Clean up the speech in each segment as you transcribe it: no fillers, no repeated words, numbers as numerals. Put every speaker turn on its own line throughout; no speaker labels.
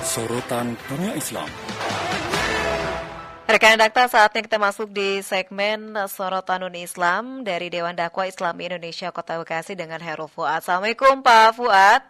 Sorotan Dunia Islam.
Rekan Dakta, saatnya kita masuk di segmen Sorotan Dunia Islam dari Dewan Dakwah Islam Indonesia Kota Bekasi dengan Hairul Fuad. Assalamualaikum Pak Fuad.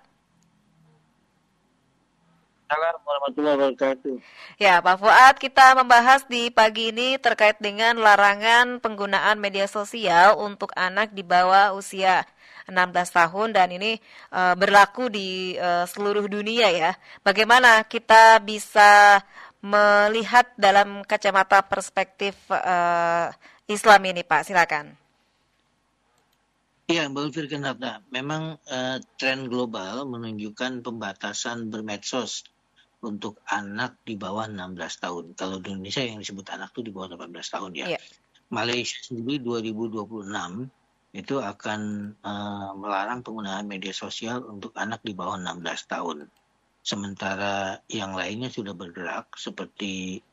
Assalamualaikum warahmatullahi wabarakatuh.
Ya Pak Fuad, kita membahas di pagi ini terkait dengan larangan penggunaan media sosial untuk anak di bawah usia 16 tahun dan ini berlaku di seluruh dunia ya. Bagaimana kita bisa melihat dalam kacamata perspektif Islam ini Pak? Silakan.
Ya, Mbak Firkanata, memang tren global menunjukkan pembatasan bermedsos untuk anak di bawah 16 tahun. Kalau di Indonesia yang disebut anak itu di bawah 18 tahun ya.
Yeah.
Malaysia sendiri 2026 itu akan melarang penggunaan media sosial untuk anak di bawah 16 tahun. Sementara yang lainnya sudah bergerak seperti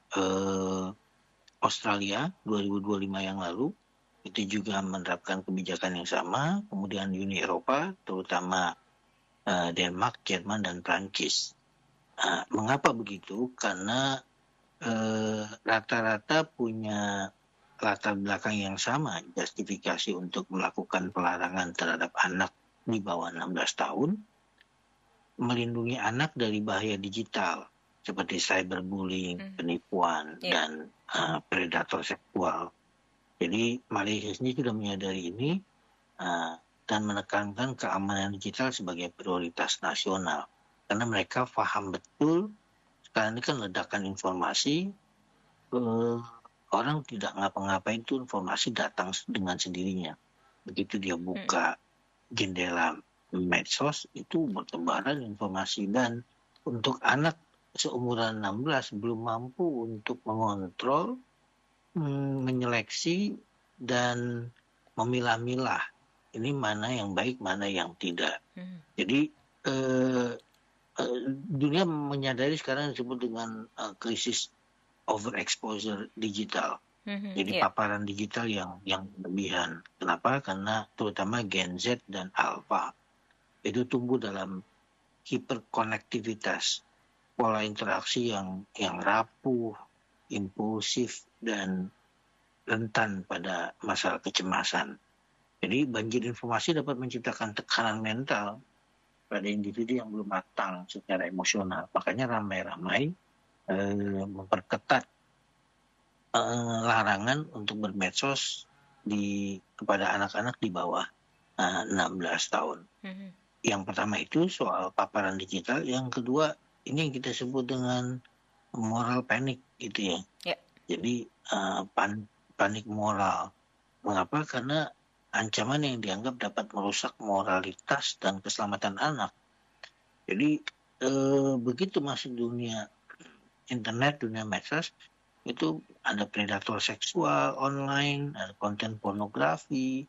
Australia 2025 yang lalu, itu juga menerapkan kebijakan yang sama. Kemudian Uni Eropa, terutama Denmark, Jerman, dan Prancis. Mengapa begitu? Karena rata-rata punya latar belakang yang sama, justifikasi untuk melakukan pelarangan terhadap anak di bawah 16 tahun, melindungi anak dari bahaya digital, seperti cyberbullying, penipuan, dan predator seksual. Jadi Malaysia sendiri sudah menyadari ini dan menekankan keamanan digital sebagai prioritas nasional. Karena mereka paham betul, sekarang ini kan ledakan informasi, orang tidak ngapa-ngapain itu informasi datang dengan sendirinya. Begitu dia buka jendela medsos, itu bertebaran informasi. Dan untuk anak seumuran 16 belum mampu untuk mengontrol, menyeleksi, dan memilah-milah. Ini mana yang baik, mana yang tidak. Jadi dunia menyadari sekarang disebut dengan krisis overexposure digital. Jadi paparan digital yang berlebihan. Kenapa? Karena terutama Gen Z dan Alpha itu tumbuh dalam hiperkonektivitas, pola interaksi yang rapuh, impulsif, dan rentan pada masalah kecemasan. Jadi banjir informasi dapat menciptakan tekanan mental pada individu yang belum matang secara emosional. Makanya ramai-ramai memperketat larangan untuk bermedsos kepada anak-anak di bawah 16 tahun. Yang pertama itu soal paparan digital. Yang kedua, ini yang kita sebut dengan moral panic gitu ya. Jadi panik moral. Mengapa? Karena ancaman yang dianggap dapat merusak moralitas dan keselamatan anak. Jadi begitu masuk dunia internet, dunia medsos, itu ada predator seksual online, ada konten pornografi,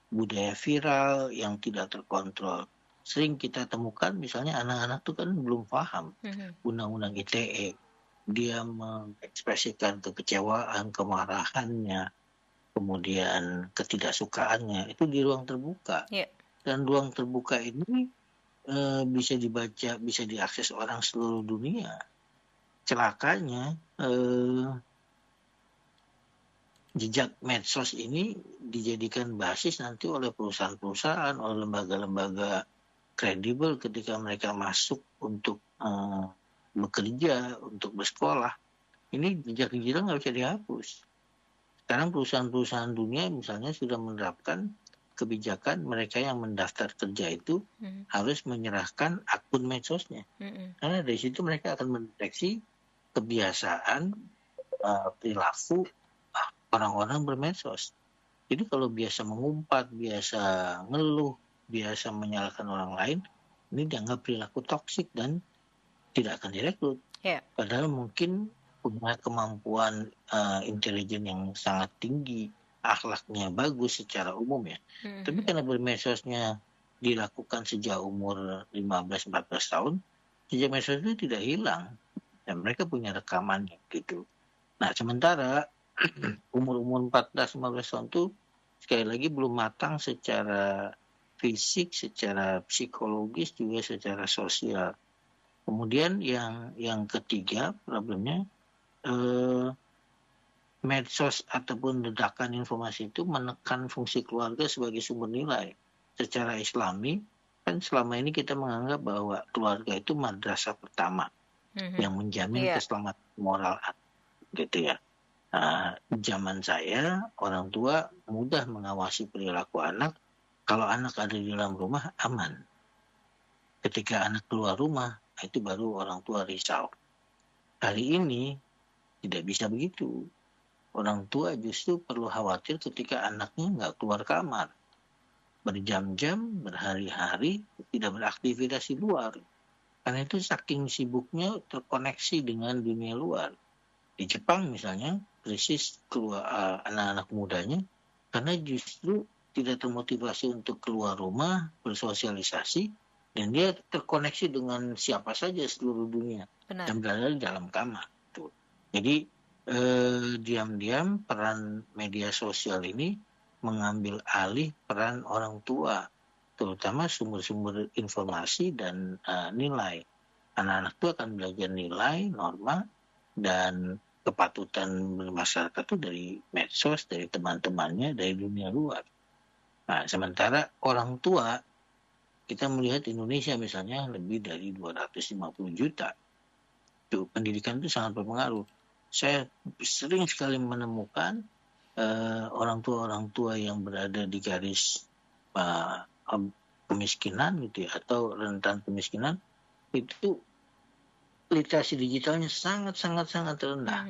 budaya viral yang tidak terkontrol. Sering kita temukan misalnya anak-anak itu kan belum paham undang-undang ITE. Dia mengekspresikan kekecewaan, kemarahannya, kemudian ketidaksukaannya itu di ruang terbuka. Dan ruang terbuka ini bisa dibaca, bisa diakses orang seluruh dunia. Celakanya jejak medsos ini dijadikan basis nanti oleh perusahaan-perusahaan, oleh lembaga-lembaga kredibel ketika mereka masuk untuk bekerja, untuk bersekolah. Ini jejak digital nggak bisa dihapus. Sekarang perusahaan-perusahaan dunia misalnya sudah menerapkan kebijakan mereka yang mendaftar kerja itu harus menyerahkan akun medsosnya. Karena dari situ mereka akan mendeteksi kebiasaan perilaku orang-orang bermedsos. Jadi kalau biasa mengumpat, biasa ngeluh, biasa menyalahkan orang lain, ini dianggap perilaku toksik dan tidak akan direkrut. Padahal mungkin punya kemampuan intelijen yang sangat tinggi, akhlaknya bagus secara umum ya. Tapi karena bermedsosnya dilakukan sejak umur 15-14 tahun, jejak medsos itu tidak hilang. Dan mereka punya rekamannya gitu. Nah, sementara umur-umur 14-15 tahun itu sekali lagi belum matang secara fisik, secara psikologis, juga secara sosial. Kemudian yang ketiga problemnya, eh, medsos ataupun ledakan informasi itu menekan fungsi keluarga sebagai sumber nilai. Secara Islami, kan selama ini kita menganggap bahwa keluarga itu madrasah pertama yang menjamin
Iya,
keselamatan moral gitu ya. Zaman saya, orang tua mudah mengawasi perilaku anak. Kalau anak ada di dalam rumah, aman. Ketika anak keluar rumah, itu baru orang tua risau. Hari ini tidak bisa begitu. Orang tua justru perlu khawatir ketika anaknya nggak keluar kamar. Berjam-jam, berhari-hari, tidak beraktivitas di luar. Karena itu saking sibuknya terkoneksi dengan dunia luar. Di Jepang misalnya, krisis keluar anak-anak mudanya karena justru tidak termotivasi untuk keluar rumah, bersosialisasi, dan dia terkoneksi dengan siapa saja seluruh dunia
benar.
dan berada di dalam kamar. Tuh. Jadi diam-diam peran media sosial ini mengambil alih peran orang tua, terutama sumber-sumber informasi dan nilai. Anak-anak itu akan belajar nilai, norma, dan kepatutan bermasyarakat itu dari medsos, dari teman-temannya, dari dunia luar. Nah, sementara orang tua, kita melihat Indonesia misalnya lebih dari 250 juta. Itu, pendidikan itu sangat berpengaruh. Saya sering sekali menemukan orang tua yang berada di garis kemiskinan gitu ya, atau rentan kemiskinan, itu literasi digitalnya sangat rendah.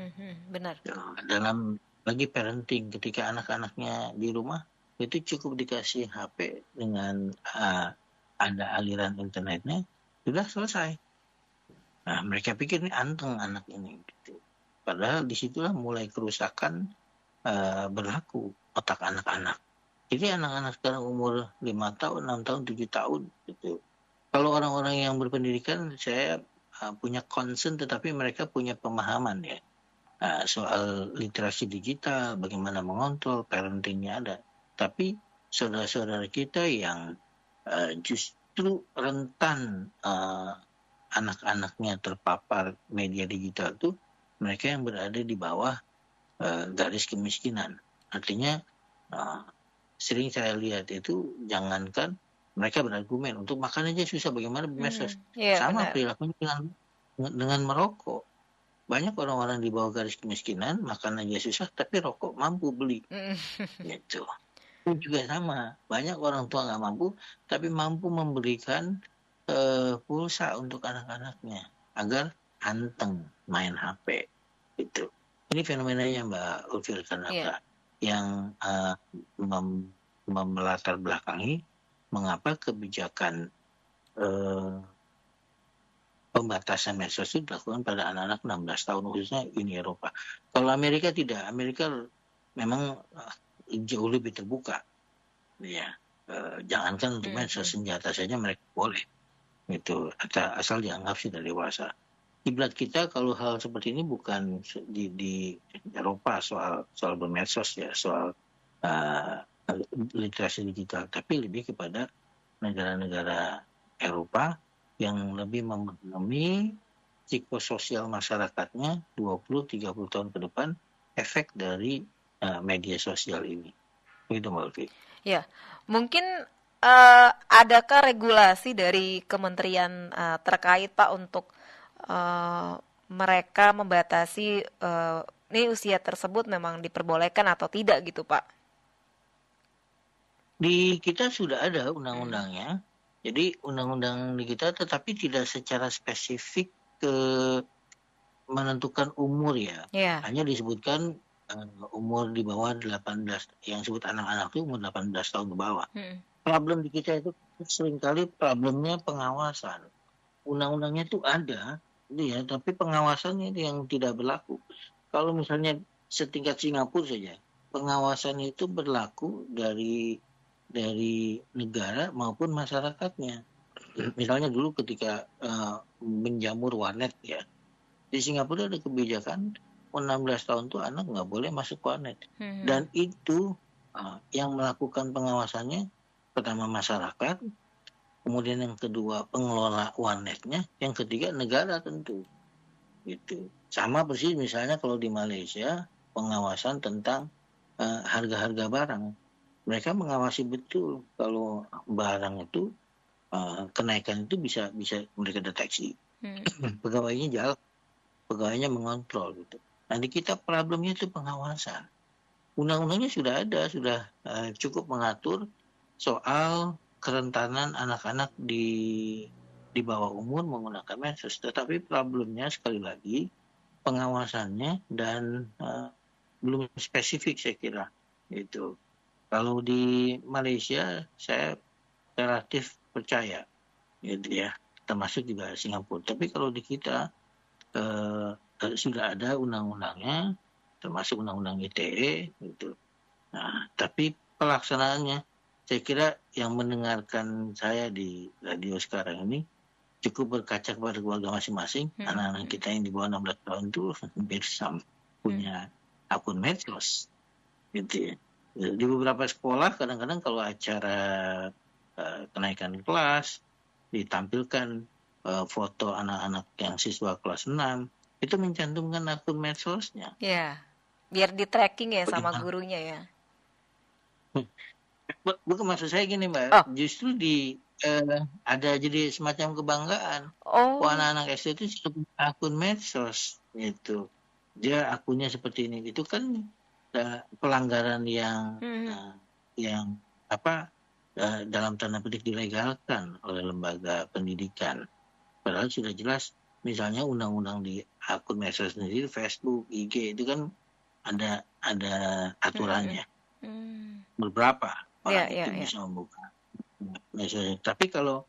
Benar.
Dalam bagi parenting, ketika anak-anaknya di rumah, itu cukup dikasih HP dengan ada aliran internetnya, sudah selesai. Nah, mereka pikir ini anteng anak ini. Gitu. Padahal disitulah mulai kerusakan berlaku otak anak-anak. Jadi anak-anak sekarang umur 5 tahun, 6 tahun, 7 tahun. Gitu. Kalau orang-orang yang berpendidikan, saya punya concern, tetapi mereka punya pemahaman ya. Soal literasi digital, bagaimana mengontrol, parentingnya ada. Tapi saudara-saudara kita yang justru rentan anak-anaknya terpapar media digital itu, mereka yang berada di bawah garis kemiskinan. Artinya sering saya lihat itu, jangankan mereka berargumen untuk makan aja susah, bagaimana bermedsos. Sama perilakunya dengan merokok. Banyak orang-orang di bawah garis kemiskinan, makan aja susah, tapi rokok mampu beli. Gitu. Itu juga sama. Banyak orang tua nggak mampu, tapi mampu memberikan pulsa untuk anak-anannya agar anteng main HP. Gitu. Ini fenomenanya Mbak Ulfil Kanaka yang melatar belakangi mengapa kebijakan pembatasan medsos itu dilakukan pada anak-anak 16 tahun, khususnya Uni Eropa. Kalau Amerika tidak, Amerika memang jauh lebih terbuka. Ya, jangankan untuk medsos, senjata saja mereka boleh. Itu asal dianggap sudah dewasa. Kiblat kita kalau hal seperti ini bukan di Eropa soal bermedsos ya, soal literasi digital, tapi lebih kepada negara-negara Eropa yang lebih memahami psikososial masyarakatnya 20-30 tahun ke depan, efek dari media sosial ini. Begitu Mbak Ulfi.
Ya, mungkin adakah regulasi dari kementerian terkait Pak untuk mereka membatasi ini usia tersebut memang diperbolehkan atau tidak gitu Pak?
Di kita sudah ada undang-undangnya. Jadi undang-undang di kita tetapi tidak secara spesifik menentukan umur ya. Hanya disebutkan umur di bawah 18, yang disebut anak-anak itu umur 18 tahun ke bawah. Problem di kita itu seringkali problemnya pengawasan. Undang-undangnya itu ada, ya, tapi pengawasannya itu yang tidak berlaku. Kalau misalnya setingkat Singapura saja, pengawasan itu berlaku dari negara maupun masyarakatnya. Misalnya dulu ketika menjamur warnet ya, di Singapura ada kebijakan 16 tahun tuh anak nggak boleh masuk warnet. Dan itu yang melakukan pengawasannya pertama masyarakat, kemudian yang kedua pengelola warnetnya, yang ketiga negara tentu. Gitu. Sama persis misalnya kalau di Malaysia pengawasan tentang harga-harga barang. Mereka mengawasi betul kalau barang itu kenaikan itu bisa mereka deteksi. Pegawainya jalan, pegawainya mengontrol gitu. Nah di kita problemnya itu pengawasan. Undang-undangnya sudah ada, sudah cukup mengatur soal kerentanan anak-anak di bawah umur menggunakan medsos. Tetapi problemnya sekali lagi pengawasannya dan belum spesifik saya kira. Gitu. Kalau di Malaysia saya relatif percaya, gitu ya, termasuk juga Singapura. Tapi kalau di kita sudah ada undang-undangnya, termasuk undang-undang ITE, gitu. Nah, tapi pelaksanaannya, saya kira yang mendengarkan saya di radio sekarang ini cukup berkaca kepada keluarga masing-masing. Anak-anak kita yang di bawah 16 tahun itu hampir sama punya akun medsos, gitu ya. Di beberapa sekolah kadang-kadang kalau acara kenaikan kelas ditampilkan foto anak-anak yang siswa kelas 6 itu mencantumkan akun medsosnya.
Ya, biar di tracking ya sama gurunya ya.
Bukan, maksud saya gini Mbak, justru ada jadi semacam kebanggaan. Anak-anak SD itu akun medsos gitu. Dia akunnya seperti ini. Itu kan pelanggaran yang dalam tanda petik dilegalkan oleh lembaga pendidikan. Padahal sudah jelas misalnya undang-undang di akun medsos sendiri, Facebook, IG itu kan ada aturannya. Beberapa orang itu bisa membuka medsos. Tapi kalau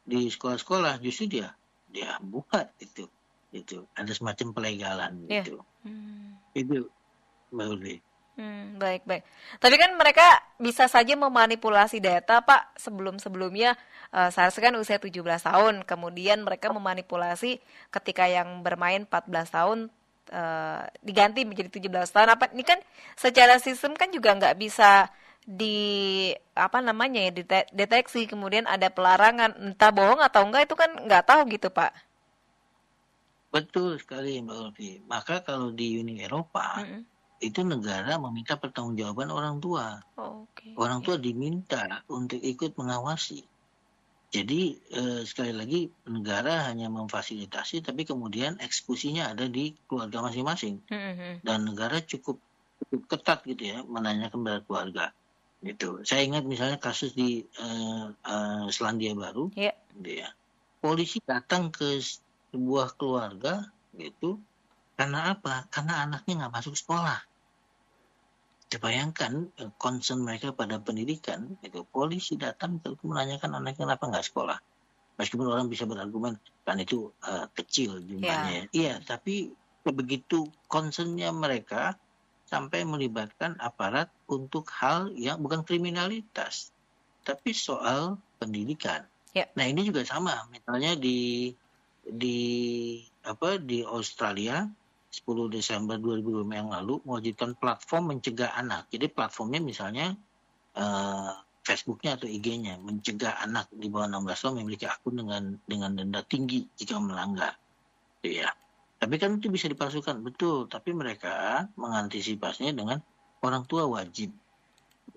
di sekolah-sekolah justru dia buka itu ada semacam pelegalan gitu. Itu Mbak Uli.
Baik. Tapi kan mereka bisa saja memanipulasi data, Pak, sebelum-sebelumnya seharusnya kan usia 17 tahun, kemudian mereka memanipulasi ketika yang bermain 14 tahun diganti menjadi 17 tahun. Ini kan secara sistem kan juga nggak bisa deteksi, kemudian ada pelarangan, entah bohong atau enggak itu kan nggak tahu gitu, Pak.
Betul sekali Mbak Ulfi. Maka kalau di Uni Eropa itu negara meminta pertanggungjawaban orang tua. Orang tua diminta untuk ikut mengawasi. Jadi sekali lagi negara hanya memfasilitasi, tapi kemudian eksekusinya ada di keluarga masing-masing. Dan negara cukup ketat gitu ya, menanyakan kepada keluarga. Gitu. Saya ingat misalnya kasus di Selandia Baru, gitu ya. Polisi datang ke sebuah keluarga gitu, karena apa? Karena anaknya nggak masuk sekolah. Bayangkan concern mereka pada pendidikan, itu polisi datang untuk menanyakan anaknya kenapa nggak sekolah. Meskipun orang bisa berargumen kan itu kecil jumlahnya. Iya, tapi begitu concernnya mereka sampai melibatkan aparat untuk hal yang bukan kriminalitas, tapi soal pendidikan. Nah ini juga sama, misalnya di Australia 10 Desember 2005 yang lalu mewajibkan platform mencegah anak. Jadi platformnya misalnya Facebooknya atau IG-nya mencegah anak di bawah 16 tahun memiliki akun dengan denda tinggi jika melanggar. Ya. Tapi kan itu bisa dipalsukan, betul. Tapi mereka mengantisipasinya dengan orang tua wajib.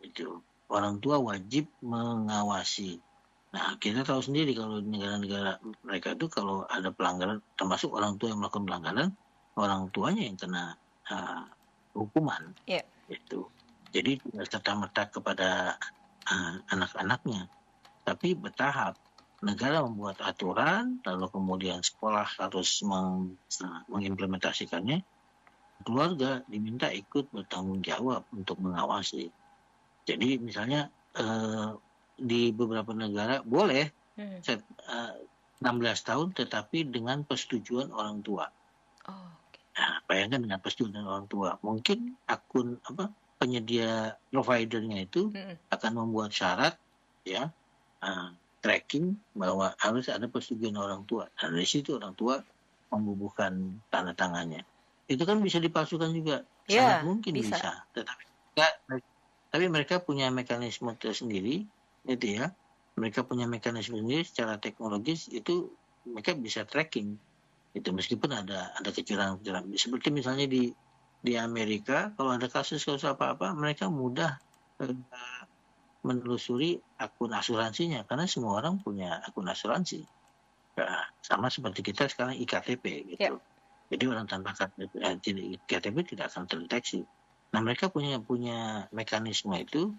Itu. Orang tua wajib mengawasi. Nah, kita tahu sendiri kalau di negara-negara mereka itu kalau ada pelanggaran, termasuk orang tua yang melakukan pelanggaran, orang tuanya yang kena hukuman. Itu. Jadi tidak serta-merta kepada anak-anaknya, tapi bertahap. Negara membuat aturan, lalu kemudian sekolah harus mengimplementasikannya. Keluarga diminta ikut bertanggung jawab untuk mengawasi. Jadi misalnya di beberapa negara boleh 16 tahun tetapi dengan persetujuan orang tua. Nah, bayangkan dengan persetujuan orang tua. Mungkin akun penyedia providernya itu akan membuat syarat ya tracking bahwa harus ada persetujuan orang tua. Dan dari situ orang tua membubuhkan tanda tangannya. Itu kan bisa dipalsukan juga. Sangat mungkin bisa. Tapi mereka punya mekanisme tersendiri gitu ya. Mereka punya mekanisme sendiri secara teknologis itu mereka bisa tracking itu meskipun ada kecurangan-kecurangan. Seperti misalnya di Amerika kalau ada kasus apa-apa mereka mudah menelusuri akun asuransinya karena semua orang punya akun asuransi. Nah, sama seperti kita sekarang IKTP gitu. Jadi orang tanpa KTP tidak akan terdeteksi. Nah mereka punya mekanisme itu.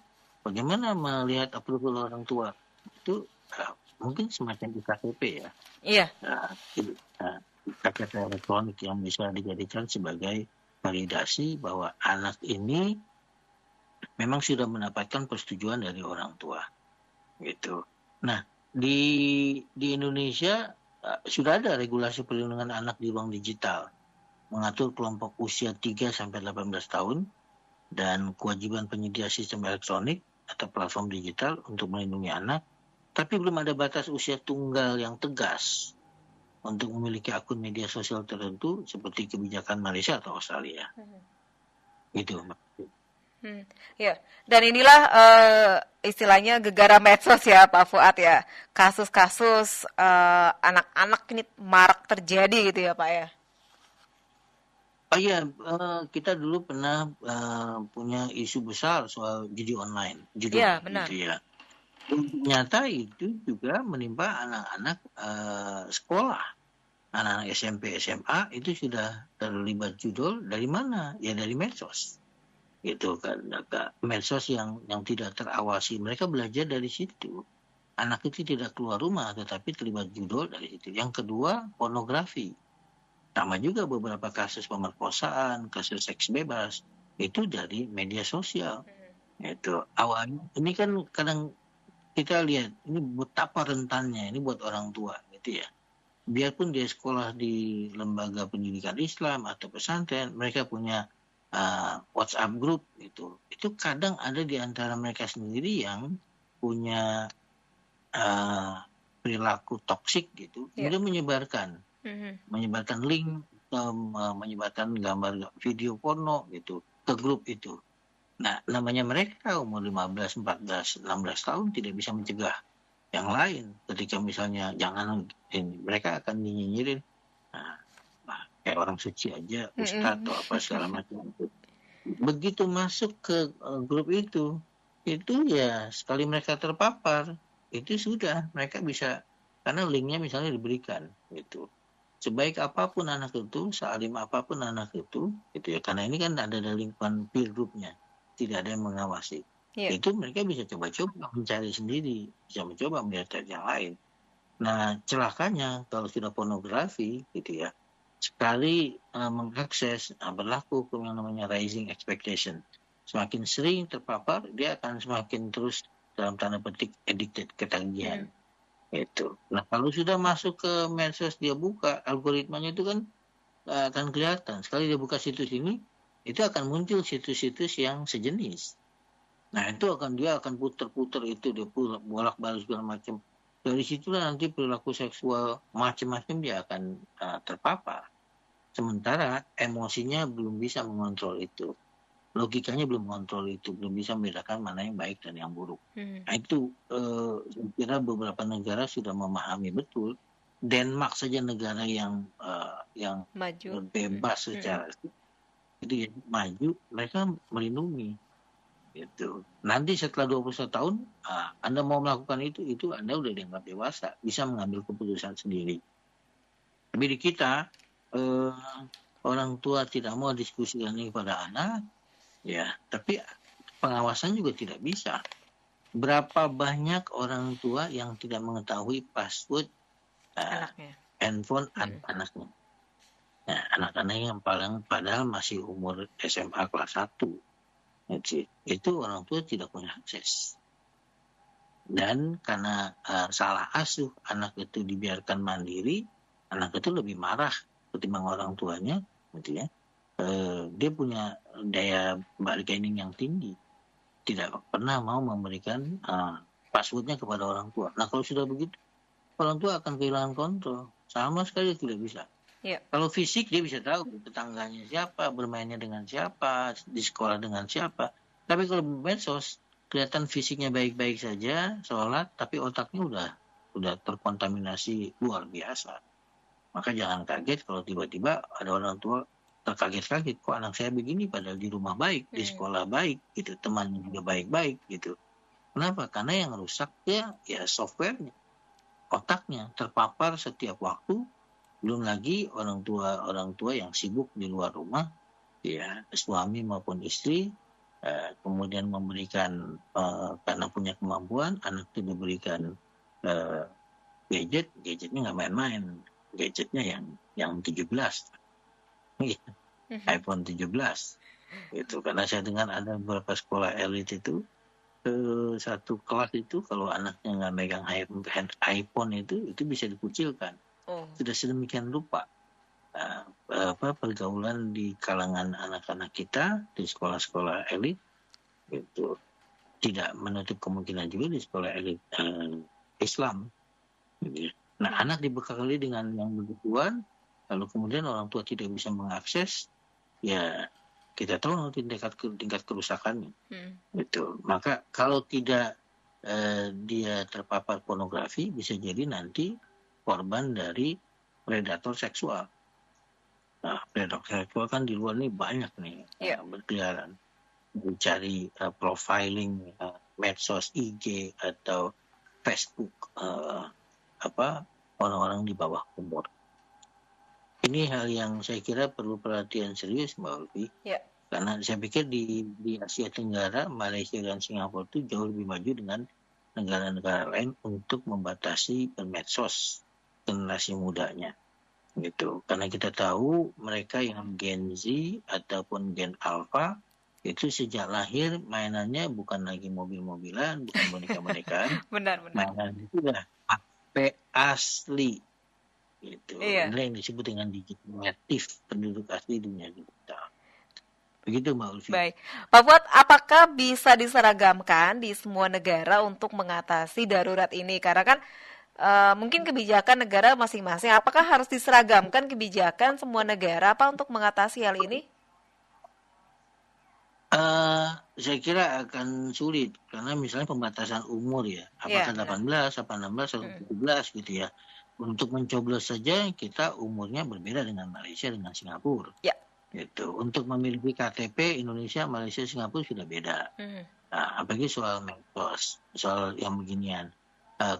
Bagaimana melihat approval orang tua itu mungkin semacam IKTP ya.
Iya.
KTP elektronik yang bisa dijadikan sebagai validasi bahwa anak ini memang sudah mendapatkan persetujuan dari orang tua gitu. Nah di Indonesia sudah ada regulasi perlindungan anak di ruang digital mengatur kelompok usia 3 sampai 18 tahun dan kewajiban penyedia sistem elektronik atau platform digital untuk melindungi anak, tapi belum ada batas usia tunggal yang tegas untuk memiliki akun media sosial tertentu seperti kebijakan Malaysia atau Australia. Gitu.
Ya, dan inilah istilahnya gegara medsos ya Pak Fuad ya. Kasus-kasus anak-anak ini marak terjadi gitu ya Pak ya.
Oh iya, kita dulu pernah punya isu besar soal judi online.
Iya, benar.
Gitu ya. Ternyata itu juga menimpa anak-anak sekolah. Anak-anak SMP, SMA itu sudah terlibat judul dari mana? Ya dari medsos. Gitu kan, medsos yang tidak terawasi. Mereka belajar dari situ. Anak itu tidak keluar rumah, tetapi terlibat judul dari situ. Yang kedua, pornografi. Sama juga beberapa kasus pemerkosaan, kasus seks bebas, itu dari media sosial. Itu awalnya, ini kan kadang kita lihat, ini betapa rentannya, ini buat orang tua, gitu ya. Biarpun dia sekolah di lembaga pendidikan Islam atau pesantren, mereka punya WhatsApp group, gitu. Itu kadang ada di antara mereka sendiri yang punya perilaku toksik, gitu, kemudian menyebarkan link, menyebarkan gambar video porno gitu ke grup itu. Nah, namanya mereka umur 15, 14, 16 tahun tidak bisa mencegah yang lain. Ketika misalnya mereka akan nyinyirin kayak orang suci aja, ustadz atau apa segala macam. Begitu masuk ke grup itu ya sekali mereka terpapar, itu sudah mereka bisa, karena linknya misalnya diberikan gitu. Sebaik apapun anak itu, sealim apapun anak itu, gitu ya. Karena ini kan ada lingkungan peer group-nya, tidak ada yang mengawasi. Itu mereka bisa coba-coba mencari sendiri, bisa mencoba melihat yang lain. Nah, celakanya kalau sudah pornografi, gitu ya, sekali mengakses, berlaku yang namanya rising expectation. Semakin sering terpapar, dia akan semakin terus dalam tanda petik addicted, ketagihan. Itu. Nah kalau sudah masuk ke medsos dia buka algoritmanya itu kan akan kelihatan. Sekali dia buka situs ini, itu akan muncul situs-situs yang sejenis. Nah itu dia akan putar-putar itu, dia bolak-balik segala macam. Dari situlah nanti perilaku seksual macam-macam dia akan terpapar. Sementara emosinya belum bisa mengontrol itu. Logikanya belum mengontrol itu, belum bisa membedakan mana yang baik dan yang buruk. Nah itu saya kira beberapa negara sudah memahami betul. Denmark saja negara yang maju, bebas secara itu maju, mereka melindungi. Gitu. Nanti setelah 21 tahun, Anda mau melakukan itu Anda udah dianggap dewasa, bisa mengambil keputusan sendiri. Tapi di kita orang tua tidak mau diskusikan ini pada anak. Ya, tapi pengawasan juga tidak bisa. Berapa banyak orang tua yang tidak mengetahui password handphone anak-anaknya. Nah, anak-anak yang padahal masih umur SMA kelas 1. Itu orang tua tidak punya akses. Dan karena salah asuh, anak itu dibiarkan mandiri, anak itu lebih marah ketimbang orang tuanya, gitu ya. Dia punya daya bargaining yang tinggi, tidak pernah mau memberikan passwordnya kepada orang tua. Nah kalau sudah begitu, orang tua akan kehilangan kontrol, sama sekali tidak bisa. Kalau fisik dia bisa tahu tetangganya siapa, bermainnya dengan siapa, di sekolah dengan siapa. Tapi kalau medsos, kelihatan fisiknya baik-baik saja, sholat, tapi otaknya udah terkontaminasi luar biasa. Maka jangan kaget kalau tiba-tiba ada orang tua terkaget-kaget, kok anak saya begini padahal di rumah baik, di sekolah baik, gitu, temannya juga baik-baik, gitu. Kenapa? Karena yang rusak ya softwarenya, otaknya terpapar setiap waktu. Belum lagi orang tua yang sibuk di luar rumah, ya suami maupun istri, kemudian memberikan karena punya kemampuan, anak itu diberikan gadgetnya nggak main-main, gadgetnya yang 17, iPhone 17, gitu. Karena saya dengar ada beberapa sekolah elit itu satu kelas itu kalau anaknya nggak megang iPhone itu bisa dikucilkan. Sudah sedemikian rupa pergaulan di kalangan anak-anak kita di sekolah-sekolah elit itu. Tidak menutup kemungkinan juga di sekolah elit Islam. Nah, anak dibekali dengan yang begituan, lalu kemudian orang tua tidak bisa mengakses, ya kita tahu nanti tingkat kerusakannya. Gitu. Maka kalau tidak dia terpapar pornografi, bisa jadi nanti korban dari predator seksual. Nah, predator seksual kan di luar ini banyak nih berkeliaran. Mencari profiling medsos IG atau Facebook orang-orang di bawah umur. Ini hal yang saya kira perlu perhatian serius, Mbak Ulfi. Karena saya pikir di Asia Tenggara, Malaysia dan Singapura itu jauh lebih maju dengan negara-negara lain untuk membatasi bermedsos generasi mudanya. Gitu. Karena kita tahu mereka yang Gen Z ataupun Gen Alpha itu sejak lahir mainannya bukan lagi mobil-mobilan, bukan boneka-bonekaan.
Benar.
Mainan itu udah HP asli. Gitu. Ini yang disebut dengan digital native, penduduk asli dunia digital. Begitu Mbak Ulfi.
Baik. Pak Fuad, apakah bisa diseragamkan di semua negara untuk mengatasi darurat ini? Karena kan mungkin kebijakan negara masing-masing, apakah harus diseragamkan kebijakan semua negara untuk mengatasi hal ini?
Saya kira akan sulit karena misalnya pembatasan umur ya, apakah 18, 16, atau 17 gitu ya. Untuk mencoblos saja kita umurnya berbeda dengan Malaysia dengan Singapura. Gitu. Untuk memiliki KTP Indonesia, Malaysia, Singapura sudah beda. Nah, apalagi soal medsos, soal yang beginian.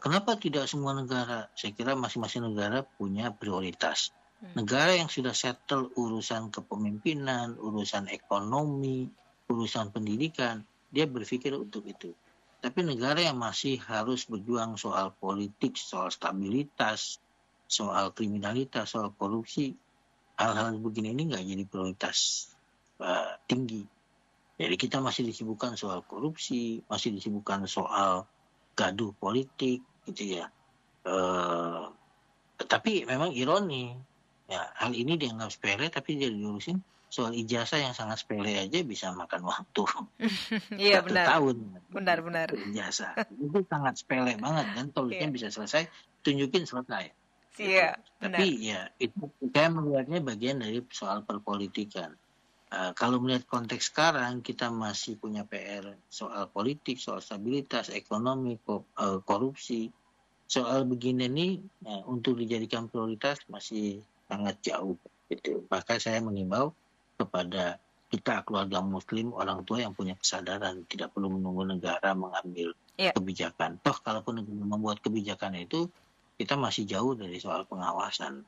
Kenapa tidak semua negara? Saya kira masing-masing negara punya prioritas. Negara yang sudah settle urusan kepemimpinan, urusan ekonomi, urusan pendidikan, dia berpikir untuk itu. Tapi negara yang masih harus berjuang soal politik, soal stabilitas, soal kriminalitas, soal korupsi, hal-hal begini ini nggak jadi prioritas tinggi. Jadi kita masih disibukkan soal korupsi, masih disibukkan soal gaduh politik, gitu ya. Tapi memang ironi, ya hal ini dianggap sepele, tapi dia diurusin soal ijazah yang sangat sepele aja bisa makan waktu.
Iya,
1
benar.
tahun.
Benar.
Ijazah. Itu sangat sepele banget kan, tulisnya bisa selesai, tunjukin selesai.
Iya,
benar. Tapi ya itu saya melihatnya bagian dari soal perpolitikan. Kalau melihat konteks sekarang kita masih punya PR soal politik, soal stabilitas, ekonomi, korupsi. Soal begini nih untuk dijadikan prioritas masih sangat jauh. Gitu. Maka saya mengimbau kepada kita keluarga muslim, orang tua yang punya kesadaran tidak perlu menunggu negara mengambil kebijakan. Toh kalaupun negara membuat kebijakan itu, kita masih jauh dari soal pengawasan.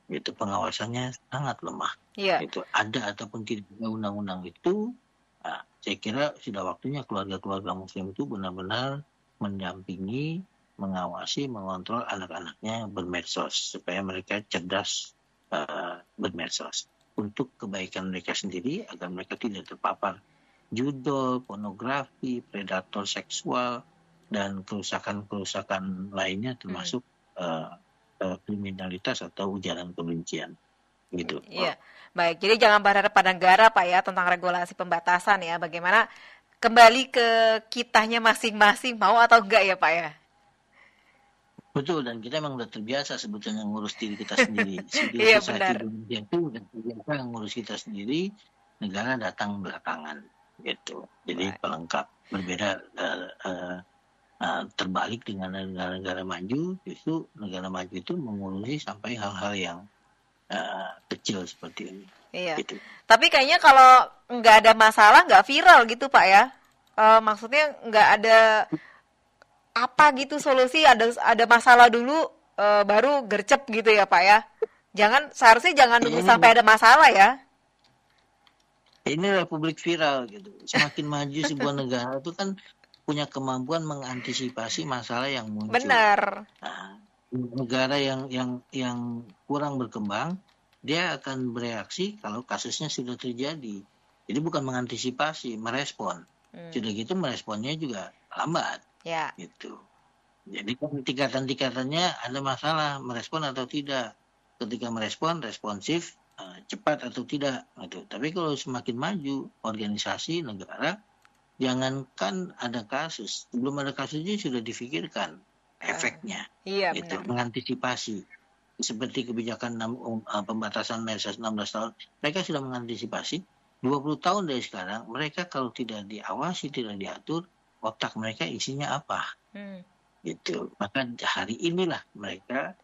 Itu pengawasannya sangat lemah. Itu ada ataupun tidak ada undang-undang itu, saya kira sudah waktunya keluarga-keluarga muslim itu benar-benar mendampingi, mengawasi, mengontrol anak-anaknya bermedsos supaya mereka cerdas bermedsos untuk kebaikan mereka sendiri agar mereka tidak terpapar judul, pornografi, predator seksual dan kerusakan-kerusakan lainnya termasuk kriminalitas atau ujaran kebencian. Gitu.
Iya. Baik, jadi jangan berharap pada negara Pak ya tentang regulasi pembatasan ya. Bagaimana kembali ke kitanya masing-masing mau atau enggak ya Pak ya?
Betul, dan kita memang udah terbiasa sebetulnya ngurus diri kita sendiri.
Iya, benar.
Indonesia itu udah terbiasa ngurus kita sendiri, negara datang belakangan gitu. Jadi pelengkap. Berbeda terbalik dengan negara-negara maju, justru negara maju itu mengurusi sampai hal-hal yang kecil seperti ini.
Iya.
Gitu.
Tapi kayaknya kalau nggak ada masalah nggak viral gitu Pak ya. Maksudnya nggak ada apa gitu solusi, ada masalah dulu baru gercep gitu ya Pak ya. Seharusnya jangan nunggu sampai ada masalah ya.
Ini republik viral gitu. Semakin maju sebuah negara itu kan punya kemampuan mengantisipasi masalah yang muncul.
Benar.
Nah, negara yang kurang berkembang, dia akan bereaksi kalau kasusnya sudah terjadi. Jadi bukan mengantisipasi, merespon. Sudah gitu meresponnya juga lambat.
Ya.
Gitu. Jadi kan tingkatan-tingkatannya ada masalah, merespon atau tidak. Ketika merespon, responsif, cepat atau tidak. Gitu. Tapi kalau semakin maju organisasi negara, jangankan ada kasus, sebelum ada kasusnya sudah difikirkan efeknya.
Iya,
gitu,
benar.
mengantisipasi. Seperti kebijakan pembatasan medsos 16 tahun, mereka sudah mengantisipasi 20 tahun dari sekarang, mereka kalau tidak diawasi, tidak diatur, otak mereka isinya apa. Gitu. Maka hari inilah mereka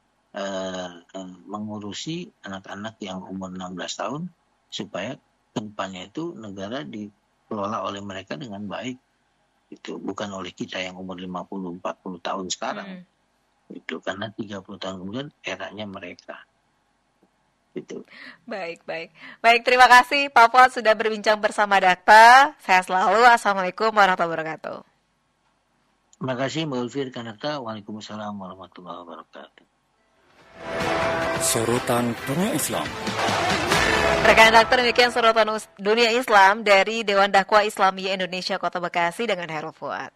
mengurusi anak-anak yang umur 16 tahun supaya kedepannya itu negara dikelola oleh mereka dengan baik. Itu bukan oleh kita yang umur 50-40 tahun sekarang. Itu karena 30 tahun kemudian eranya mereka. Gitu.
Baik, terima kasih Pak Fuad sudah berbincang bersama Dakta. Sehat selalu. Assalamualaikum warahmatullahi wabarakatuh.
Terima kasih Mbak Ulfi Kanakta. Waalaikumsalam warahmatullahi wabarakatuh.
Sorotan Dunia Islam.
Rekan redaktor, demikian sorotan dunia Islam dari Dewan Dakwah Islamiyah Indonesia Kota Bekasi dengan Hairul Fuad.